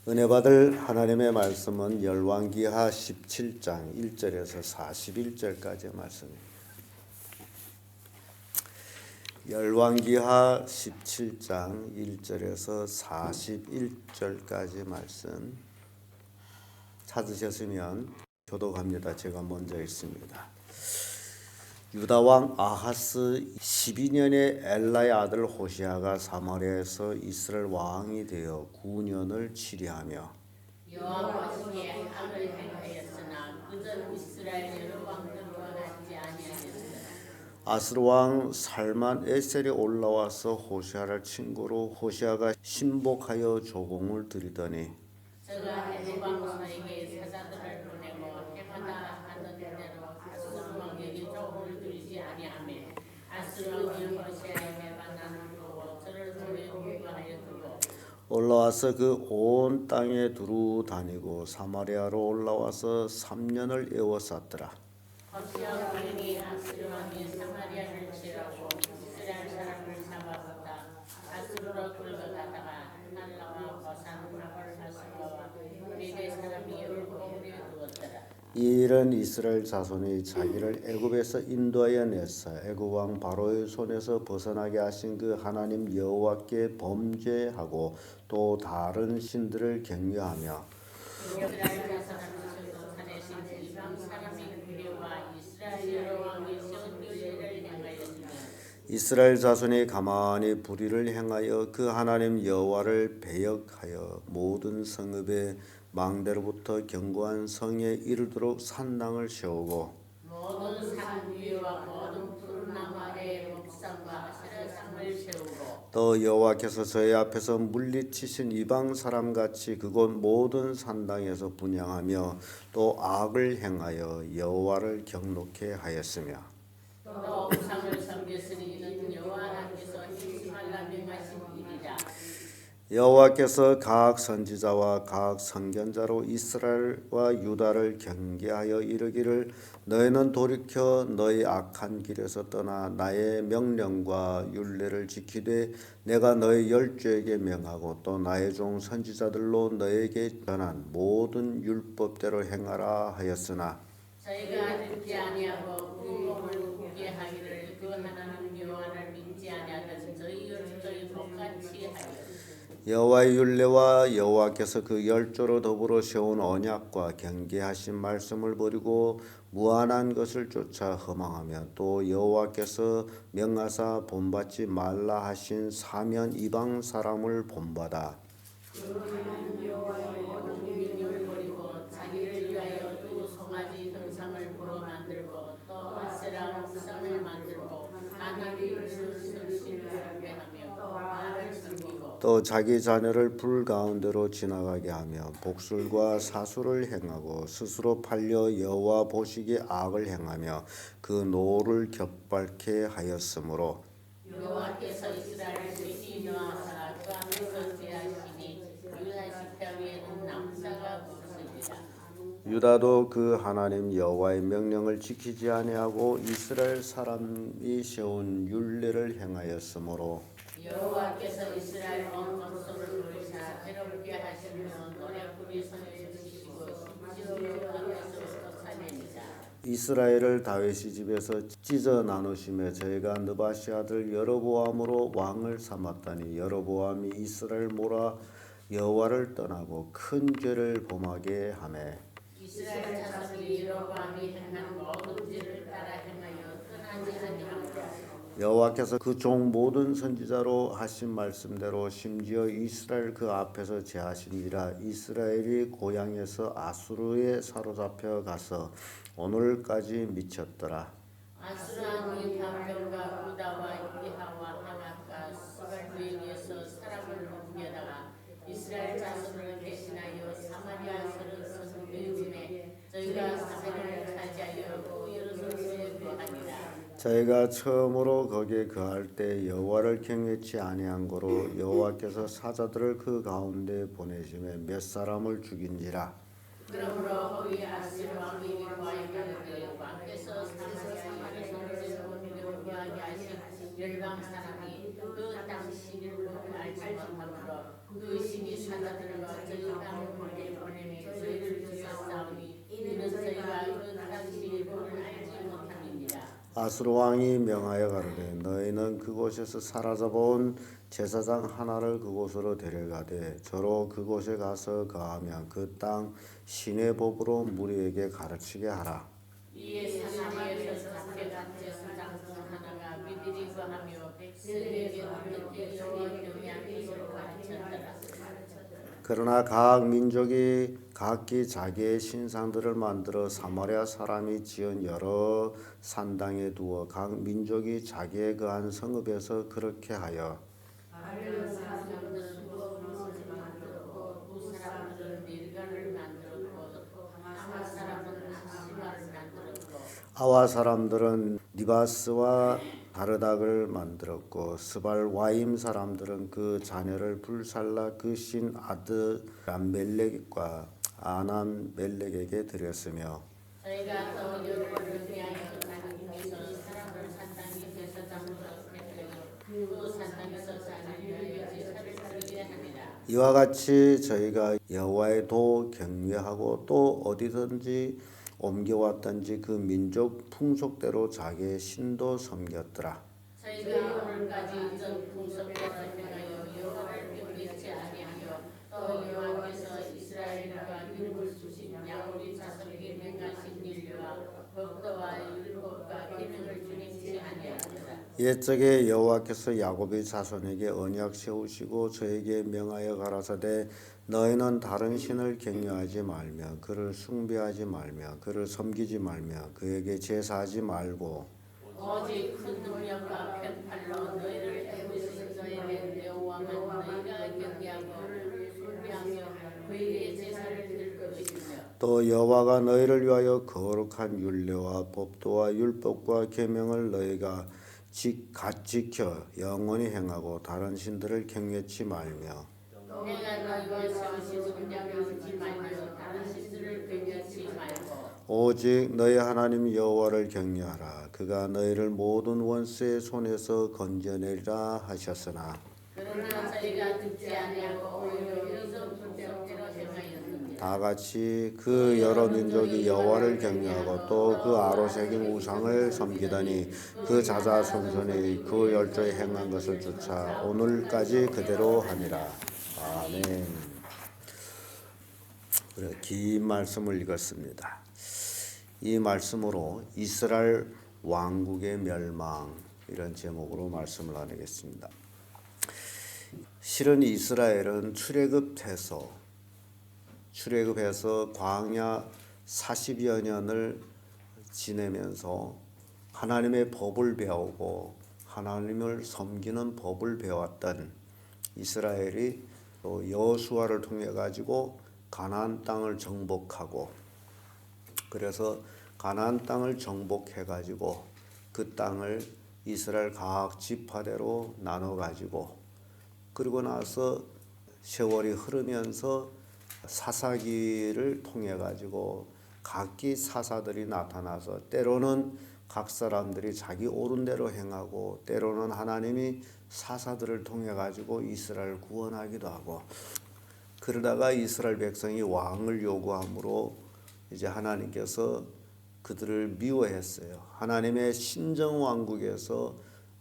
은혜 받을 하나님의 말씀은 열왕기하 17장 1절에서 41절까지의 말씀입니다. 열왕기하 17장 1절에서 41절까지 말씀 찾으셨으면 교독합니다. 제가 먼저 읽습니다. 유다왕 아하스 12년에 엘라의 아들 호시아가 사마리아에서 이스라엘 왕이 되어 9년을 치리하며 여호와께 악을 행하였으나 그전 이스라엘 여러 왕들과 같지 아니하였으나 아스르 왕 살만 에셀이 올라와서 호시아를 친구로 호시아가 신복하여 조공을 드리더니 저가 해방서에게 사자들을 보내고 해마다 하던 대로 아수르 왕에게 조공을 들이지 아니하며 아수르 왕이 호시아에게 만나는 거고 저를 손에 공부하여 두고 올라와서 그 온 땅에 두루 다니고 사마리아로 올라와서 3년을 에워쌌더라. 호시아 왕에게 아수르 왕이 사마리아를 치라고 이스라엘 사람을 잡아갔다. 아수르로 끌어가다가 날라와 고산 마을 아수르와 미대 사람이 열을 공리에 두었더라. 이 일은 이스라엘 자손이 자기를 애굽에서 인도하여 내사 애굽 왕 바로의 손에서 벗어나게 하신 그 하나님 여호와께 범죄하고 또 다른 신들을 경외하며 이스라엘 자손을 산에신 이방 사람이 그리와 이스라엘 여러 왕이 세운 율례를 행하였으며 이스라엘 자손이 가만히 불의를 행하여 그 하나님 여호와를 배역하여 모든 성읍의 망대로부터 견고한 성에 이르도록 산당을 세우고 모든 산 위와 모든 푸른 나무 아래에 목상과 아세라상을 세우고 또 여호와께서 저희 앞에서 물리치신 이방 사람같이 그곳 모든 산당에서 분향하며 또 악을 행하여 여호와를 경노케 하였으며 또 우상을 섬겼으니 이는 여호와께서 행치 말라 명하신 일이라. 여호와께서 각 선지자와 각 선견자로 이스라엘과 유다를 경계하여 이르기를 너희는 돌이켜 너희 악한 길에서 떠나 나의 명령과 율례를 지키되 내가 너희 열조에게 명하고 또 나의 종 선지자들로 너희에게 전한 모든 율법대로 행하라 하였으나 저희가 듣지 아니하고 궁금을 굳게 하기를 그 하나님 여호와를 믿지 아니하던 저희 열조의 똑같이 하여 여호와의 율례와 여호와께서 그 열조로 더불어 세운 언약과 경계하신 말씀을 버리고 무한한 것을 쫓아 허망하며 또 여호와께서 명하사 본받지 말라 하신 사면 이방 사람을 본받아 국민을 버리고 자기를 위하여 두 송아지 형상을 부어 만들고 또 아세라 우상을 만들고 하나님을 신을 배하며 또 말을 섬기고 또 자기 자녀를 불 가운데로 지나가게 하며 복술과 사수를 행하고 스스로 팔려 여호와 보시기에 악을 행하며 그 노를 격발케 하였으므로 여호와께서 이스라엘을 미리 노하사 그 앞에서 제하시니 유다 십평에는 남사가 없으리라. 유다도 그 하나님 여호와의 명령을 지키지 아니하고 이스라엘 사람이 세운 율례를 행하였으므로 여호와께서 이스라엘 온 족속을 부르사 괴롭게 하시며 노략불이 손에 주시고 심지어 여호와께서부터 사내니라. 이스라엘을 다윗의 집에서 찢어 나누시며 저희가 느바시 아들 여로보암으로 왕을 삼았다니 여로보암이 이스라엘 몰아 여호와를 떠나고 큰 죄를 범하게 하매 이스라엘 자손이 여로보암이 행한 모든 죄를 따라 행하여 떠나지 아니하므로 여호와께서 그 종 모든 선지자로 하신 말씀대로 심지어 이스라엘 그 앞에서 제하시니라. 이스라엘이 고향에서 아수르에 사로잡혀 가서 오늘까지 미쳤더라. 아수르 왕이 바벨과 우다와 이하와 하나가 스발부에게서 사람을 옮겨다가 이스라엘 자손을 대신하여 사마리아서를 서성되음에 저희가 사마리아를 차지하여 그 예루살렘에 거하니라. 저희가 처음으로 거기에 거할 때 여호와를 경외치 아니한 고로 여호와께서 사자들을 그 가운데 보내심에 몇 사람을 죽인지라. 그러므로 거기 아수르 왕이 보아이르되 왕께서 사마리아에 예루살렘을 거하게 하신 열방 사람이 그 땅 신을 알지 못하므로 그 신이 사자 사자들과 저희 가문을 보내매 저희를 지었사오니 이는 저희가 그 당시의 법을 알지 못함이니라. 아수르 왕이 명하여 가로되 너희는 그곳에서 사라져본 제사장 하나를 그곳으로 데려가되 저로 그곳에 가서 거하면 그 땅 신의 법으로 무리에게 가르치게 하라. 이에 사마리아에서 각각 제사장 중 하나가 믿으리고 하며 백성에게 어떻게 여호와 경외하기로 가르쳤더라. 그러나 각 민족이 각기 자기의 신상들을 만들어 사마리아 사람이 지은 여러 산당에 두어 각 민족이 자기의 거한 성읍에서 그렇게 하여 바벨론 사람들은 무엇을 만들었고 두 사람들은 밀가를 만들었고 아마 사람은 아시마를 만들었고 아와 사람들은 니바스와 다르닥을 만들었고 스발와임 사람들은 그 자녀를 불살라 그 신 아드람멜렉과 아남멜렉에게 드렸으며 저희가 또 여호와를 위하여 하나님께서 사람을 산당이 제사장으로 택하여 그 산당에서 자기 위하여 제사를 드리게 하니라. 이와 같이 저희가 여호와의 도 경외하고 또 어디든지 옮겨왔던지 그 민족 풍속대로 자기의 신도 섬겼더라. 저희가 오늘까지 전 풍속대로 행하여 여호와를 경외치 아니하며 또 여호와께서 이스라엘과 이름을 주신 야곱의 자손에게 명하신 일과 법도와 율법과 계명을 준행치 아니하더라. 옛적에 여호와께서 야곱의 자손에게 언약 세우시고 저에게 명하여 가라사대 너희는 다른 신을 경외하지 말며 그를 숭배하지 말며 그를 섬기지 말며 그에게 제사하지 말고 오직 큰 능력과 편팔로 너희를 애우신 너희의 여호와만 너희가 경외하고 그를 숭배하며 그에게 제사를 드릴 것이며 또 여호와가 너희를 위하여 거룩한 율례와 법도와 율법과 계명을 너희가 갓 지켜 영원히 행하고 다른 신들을 경외치 말며 내가 너희와 세우신 언약을 지지 말며 다른 신들을 경외치 말고 오직 너희 하나님 여호와를 경외하라. 그가 너희를 모든 원수의 손에서 건져내리라 하셨으나 그러나 저희가 듣지 아니하고 오히려 이런 불평대로 행하였느니라. 다 같이 그 여러 민족이 여호와를 경외하고 또 그 아로새긴 우상을 섬기더니 그 자자손손이 그 열조에 행한 것을 쫓아 오늘까지 그대로 하니라. 아멘. 그래, 긴 말씀을 읽었습니다. 이 말씀으로 이스라엘 왕국의 멸망 이런 제목으로 말씀을 나누겠습니다. 실은 이스라엘은 출애굽해서 광야 40여 년을 지내면서 하나님의 법을 배우고 하나님을 섬기는 법을 배웠던 이스라엘이 또 여호수아를 통해 가지고 가나안 땅을 정복하고 그래서 가나안 땅을 정복해 가지고 그 땅을 이스라엘 각 지파대로 나눠 가지고 그리고 나서 세월이 흐르면서 사사기를 통해 가지고 각기 사사들이 나타나서 때로는 각 사람들이 자기 옳은 대로 행하고 때로는 하나님이 사사들을 통해 가지고 이스라엘을 구원하기도 하고 그러다가 이스라엘 백성이 왕을 요구함으로 이제 하나님께서 그들을 미워했어요. 하나님의 신정 왕국에서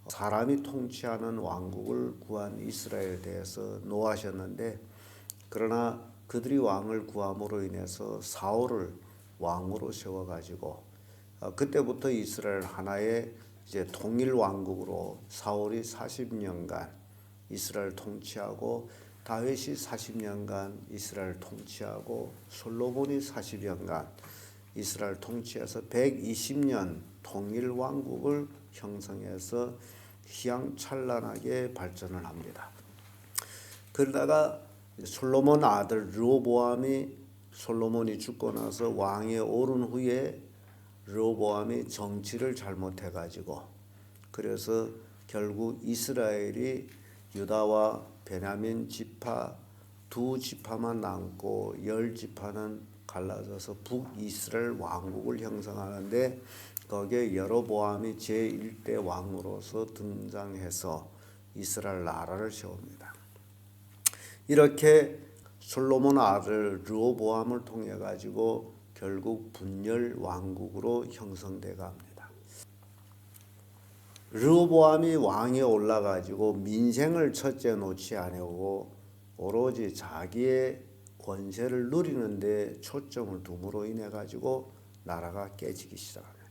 사람이 통치하는 왕국을 구한 이스라엘에 대해서 노하셨는데 그러나 그들이 왕을 구함으로 인해서 사울을 왕으로 세워가지고 그때부터 이스라엘 하나의 이제 통일 왕국으로 사울이 40년간 이스라엘 통치하고 다윗이 40년간 이스라엘 통치하고 솔로몬이 40년간 이스라엘 통치해서 120년 통일 왕국을 형성해서 휘황찬란하게 발전을 합니다. 그러다가 솔로몬 아들 솔로몬이 죽고 나서 왕에 오른 후에 르호보암이 정치를 잘못해가지고 그래서 결국 이스라엘이 유다와 베냐민 지파 두 지파만 남고 10지파는 갈라져서 북이스라엘 왕국을 형성하는데 거기에 여로보암이 제1대 왕으로서 등장해서 이스라엘 나라를 세웁니다. 이렇게 솔로몬 아들 르호보암을 통해 가지고 결국 분열 왕국으로 형성돼 갑니다. 르호보암이 왕에 올라가지고 민생을 첫째 놓지 아니하고 오로지 자기의 권세를 누리는데 초점을 둠으로 인해 가지고 나라가 깨지기 시작합니다.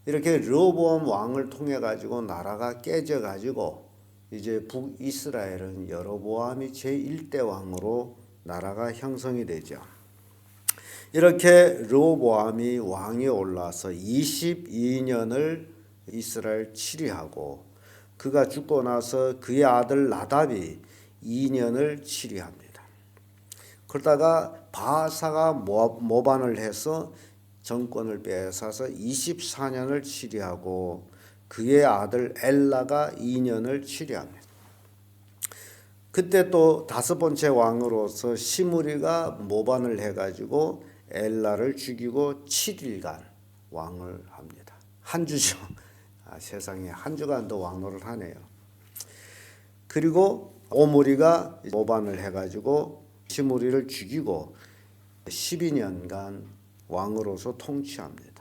이렇게 르호보암 왕을 통해 가지고 나라가 깨져 가지고 이제 북이스라엘은 여로보암이 제1대 왕으로 나라가 형성이 되죠. 이렇게 르호보암이 왕에 올라서 22년을 이스라엘 치리하고 그가 죽고 나서 그의 아들 나답이 2년을 치리합니다. 그러다가 바사가 모반을 해서 정권을 빼앗아서 24년을 치리하고 그의 아들 엘라가 2년을 치리합니다. 그때 또 다섯 번째 왕으로서 시므리가 모반을 해가지고 엘라를 죽이고 7일간 왕을 합니다. 한 주죠. 세상에 한 주간도 왕노를 하네요. 그리고 오므리가 모반을 해가지고 시므리를 죽이고 12년간 왕으로서 통치합니다.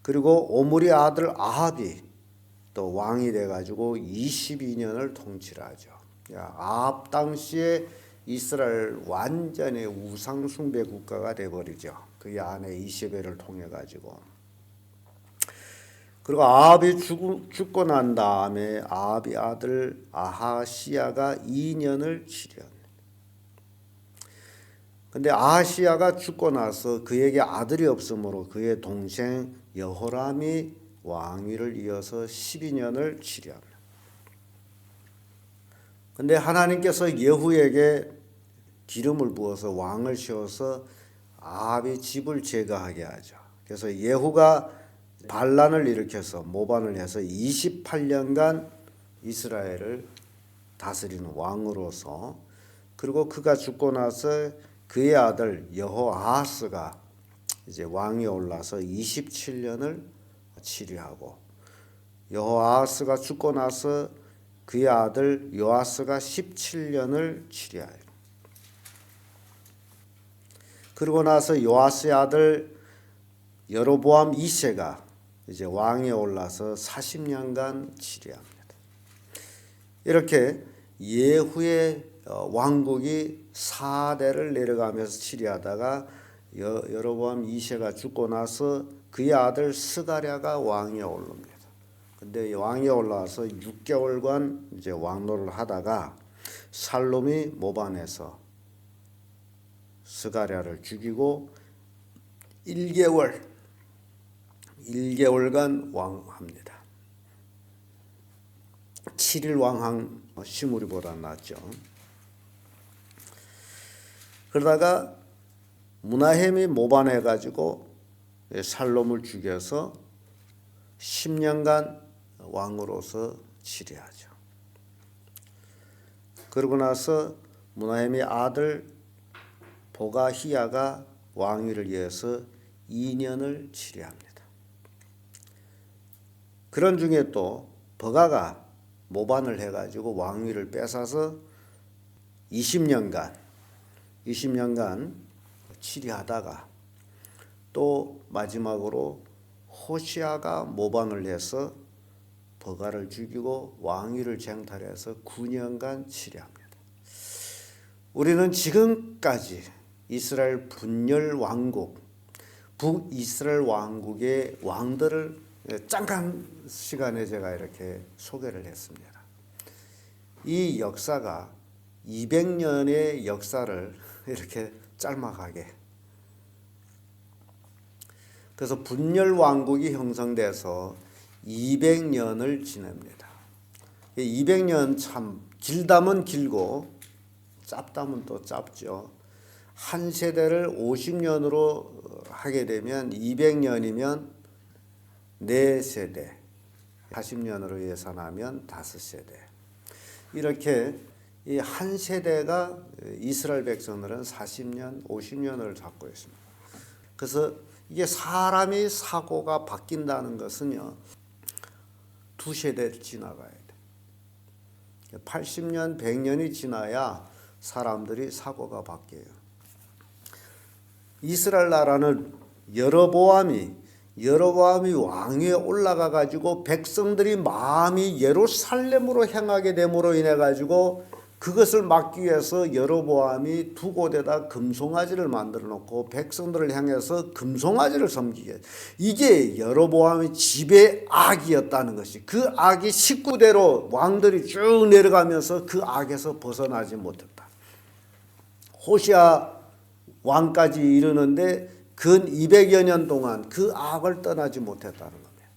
그리고 오므리 아들 아합이 또 왕이 돼가지고 22년을 통치를 하죠. 아합 당시에 이스라엘 완전히 우상 숭배 국가가 돼버리죠. 그의 아내 이세벨을 통해 가지고. 그리고 아합이 죽고 난 다음에 아합의 아들 아하시야가 2년을 치료합니다. 근데 아하시야가 죽고 나서 그에게 아들이 없으므로 그의 동생 여호람이 왕위를 이어서 12년을 치료합니다. 근데 하나님께서 예후에게 기름을 부어서 왕을 세워서 아합의 집을 제거하게 하죠. 그래서 예후가 반란을 일으켜서 모반을 해서 28년간 이스라엘을 다스리는 왕으로서, 그리고 그가 죽고 나서 그의 아들 여호아하스가 이제 왕이 올라서 27년을 치리하고, 여호아하스가 죽고 나서 그의 아들 요아스가 17년을 치리하여, 그리고 나서 요아스의 아들 여로보암 2세가 이제 왕에 올라서 40년간 치리합니다. 이렇게 예후의 왕국이 4대를 내려가면서 치리하다가 여로보암 2세가 죽고 나서 그의 아들 스가랴가 왕에 오릅니다. 근데 왕에 올라와서 6개월간 이제 왕노를 하다가 살롬이 모반해서 스가랴를 죽이고 1개월간 왕합니다. 7일 왕한 시므리보다 낫죠. 그러다가 무나헴이 모반해 가지고 살롬을 죽여서 10년간 왕으로서 치리하죠. 그러고 나서 무나헴의 아들 보가히야가 왕위를 이어서 2년을 치리합니다. 그런 중에 또 버가가 모반을 해가지고 왕위를 뺏어서 20년간 치리하다가 또 마지막으로 호시아가 모반을 해서 버가를 죽이고 왕위를 쟁탈해서 9년간 치리합니다. 우리는 지금까지 이스라엘 분열 왕국, 북이스라엘 왕국의 왕들을 잠깐 시간에 제가 이렇게 소개를 했습니다. 이 역사가 200년의 역사를 이렇게 짤막하게, 그래서 분열 왕국이 형성돼서 200년을 지냅니다. 200년 참 길다면 길고 짧다면 또 짧죠. 한 세대를 50년으로 하게 되면 200년이면 4세대, 40년으로 예산하면 5세대. 이렇게 이 한 세대가 이스라엘 백성들은 40년, 50년을 잡고 있습니다. 그래서 이게 사람이 사고가 바뀐다는 것은요, 2세대를 지나가야 돼. 80년, 100년이 지나야 사람들이 사고가 바뀌어요. 이스라엘 나라는 여로보암이 왕위에 올라가 가지고 백성들이 마음이 예루살렘으로 향하게 됨으로 인해 가지고 그것을 막기 위해서 여로보암이 두 곳에다 금송아지를 만들어 놓고 백성들을 향해서 금송아지를 섬기게. 이게 여로보암의 지배 악이었다는 것이, 그 악이 19대로 왕들이 쭉 내려가면서 그 악에서 벗어나지 못했다. 호시아 왕까지 이르는데 근 200여 년 동안 그 악을 떠나지 못했다는 겁니다.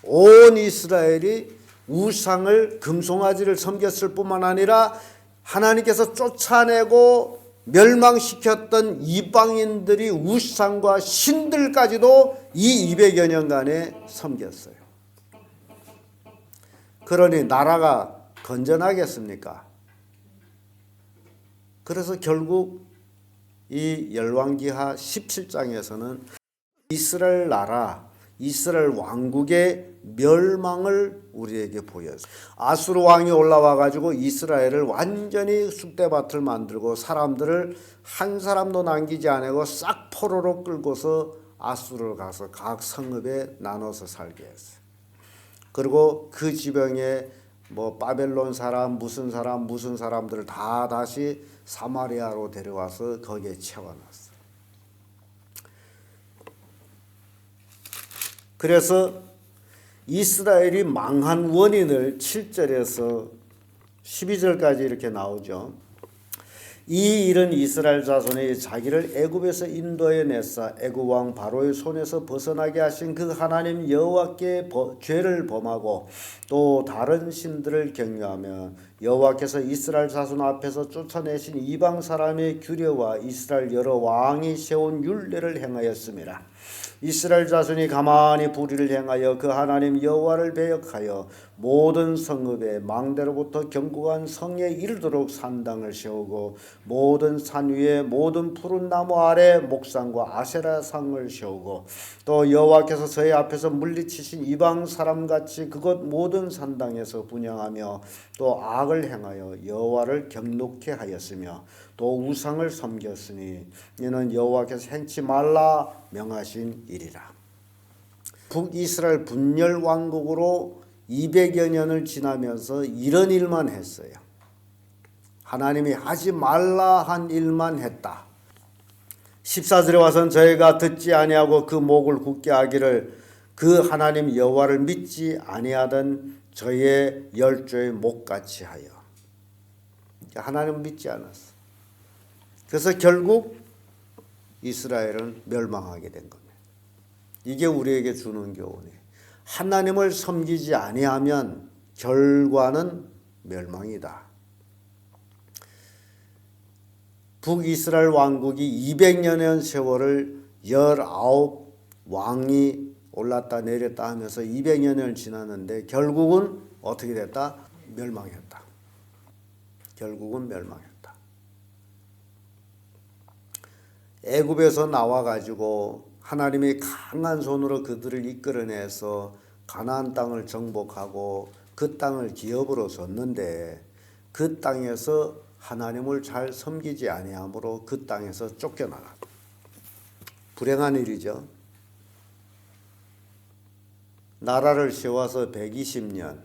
온 이스라엘이 우상을, 금송아지를 섬겼을 뿐만 아니라 하나님께서 쫓아내고 멸망시켰던 이방인들이 우상과 신들까지도 이 200여 년간에 섬겼어요. 그러니 나라가 건전하겠습니까? 그래서 결국 이 열왕기하 17장에서는 이스라엘 나라, 이스라엘 왕국의 멸망을 우리에게 보여요. 아수르 왕이 올라와 가지고 이스라엘을 완전히 쑥대밭을 만들고 사람들을 한 사람도 남기지 않고 싹 포로로 끌고서 아수르로 가서 각 성읍에 나눠서 살게 했어요. 그리고 그 지방에 뭐 바벨론 사람, 무슨 사람들을 다 다시 사마리아로 데려와서 거기에 채워놨어요. 그래서 이스라엘이 망한 원인을 7절에서 12절까지 이렇게 나오죠. 이 일은 이스라엘 자손이 자기를 애굽에서 인도해 내사 애굽 왕 바로의 손에서 벗어나게 하신 그 하나님 여호와께 죄를 범하고 또 다른 신들을 경유하며 여호와께서 이스라엘 자손 앞에서 쫓아내신 이방 사람의 규례와 이스라엘 여러 왕이 세운 율례를 행하였음이라. 이스라엘 자손이 가만히 불의를 행하여 그 하나님 여호와를 배역하여 모든 성읍에 망대로부터 견고한 성에 이르도록 산당을 세우고 모든 산 위에 모든 푸른 나무 아래 목상과 아세라상을 세우고 또 여호와께서 저희 앞에서 물리치신 이방 사람같이 그곳 모든 산당에서 분향하며 또 악을 행하여 여호와를 경노케 하였으며 또 우상을 섬겼으니 이는 여호와께서 행치 말라 명하신 일이라. 북이스라엘 분열 왕국으로 200여 년을 지나면서 이런 일만 했어요. 하나님이 하지 말라 한 일만 했다. 14절에 와서는 저희가 듣지 아니하고 그 목을 굳게 하기를 그 하나님 여호와를 믿지 아니하던 저의 열조의 목같이 하여. 하나님을 믿지 않았어. 그래서 결국 이스라엘은 멸망하게 된 겁니다. 이게 우리에게 주는 교훈이에요. 하나님을 섬기지 아니하면 결과는 멸망이다. 북이스라엘 왕국이 200년의 세월을 19 왕이 올랐다 내렸다 하면서 200년을 지났는데 결국은 어떻게 됐다? 멸망했다. 결국은 멸망했다. 애굽에서 나와 가지고 하나님이 강한 손으로 그들을 이끌어내서 가나안 땅을 정복하고 그 땅을 기업으로 줬는데 그 땅에서 하나님을 잘 섬기지 아니하므로 그 땅에서 쫓겨나갔다. 불행한 일이죠. 나라를 세워서 120년,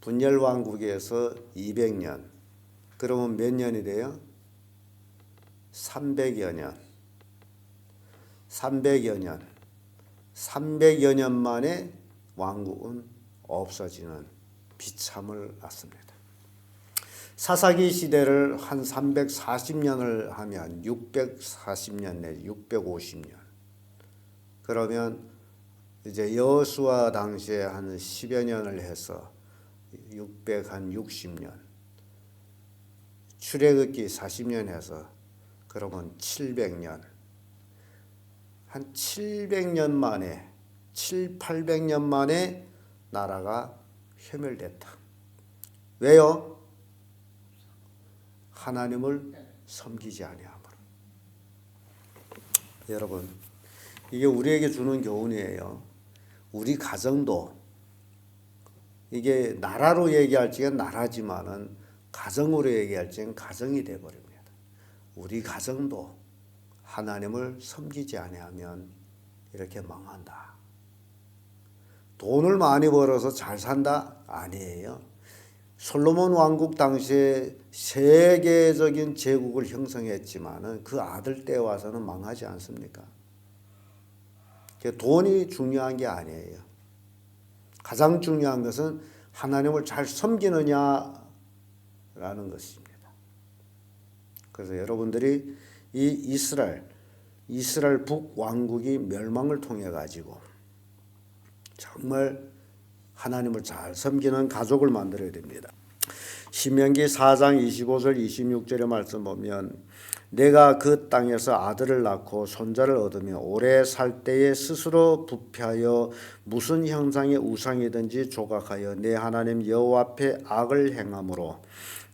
분열왕국에서 200년, 그러면 몇 년이 돼요? 300여 년. 300여 년 만에 왕국은 없어지는 비참을 낳습니다. 사사기 시대를 한 340년을 하면 640년 내지 650년. 그러면 이제 여호수아 당시에 한 10여 년을 해서 660년. 출애굽기 40년 해서 그러면 700년. 한 700년 만에 800년 만에 나라가 회멸됐다. 왜요? 하나님을 섬기지 아니하므로. 여러분, 이게 우리에게 주는 교훈이에요. 우리 가정도 이게 나라로 얘기할지가 나라지만은 가정으로 얘기할지는 가정이 되어버립니다. 우리 가정도 하나님을 섬기지 아니하면 이렇게 망한다. 돈을 많이 벌어서 잘 산다? 아니에요. 솔로몬 왕국 당시에 세계적인 제국을 형성했지만은 그 아들 때 와서는 망하지 않습니까? 돈이 중요한 게 아니에요. 가장 중요한 것은 하나님을 잘 섬기느냐라는 것입니다. 그래서 여러분들이 이 이스라엘 북왕국이 멸망을 통해 가지고 정말 하나님을 잘 섬기는 가족을 만들어야 됩니다. 신명기 4장 25절 26절의 말씀 보면 내가 그 땅에서 아들을 낳고 손자를 얻으며 오래 살 때에 스스로 부패하여 무슨 형상의 우상이든지 조각하여 내 하나님 여호와 앞에 악을 행함으로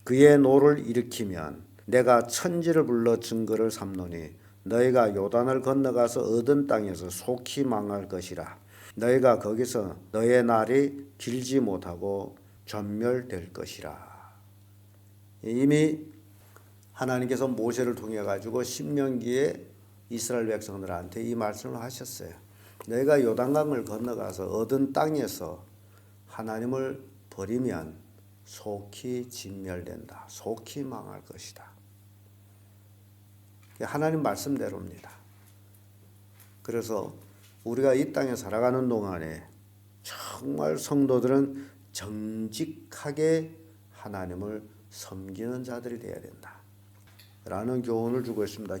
그의 노를 일으키면 내가 천지를 불러 증거를 삼노니 너희가 요단을 건너가서 얻은 땅에서 속히 망할 것이라. 너희가 거기서 너의 날이 길지 못하고 전멸될 것이라. 이미 하나님께서 모세를 통해 가지고 신명기에 이스라엘 백성들한테 이 말씀을 하셨어요. 너희가 요단강을 건너가서 얻은 땅에서 하나님을 버리면 속히 진멸된다. 속히 망할 것이다. 하나님 말씀대로입니다. 그래서 우리가 이 땅에 살아가는 동안에 정말 성도들은 정직하게 하나님을 섬기는 자들이 되어야 된다. 라는 교훈을 주고 있습니다.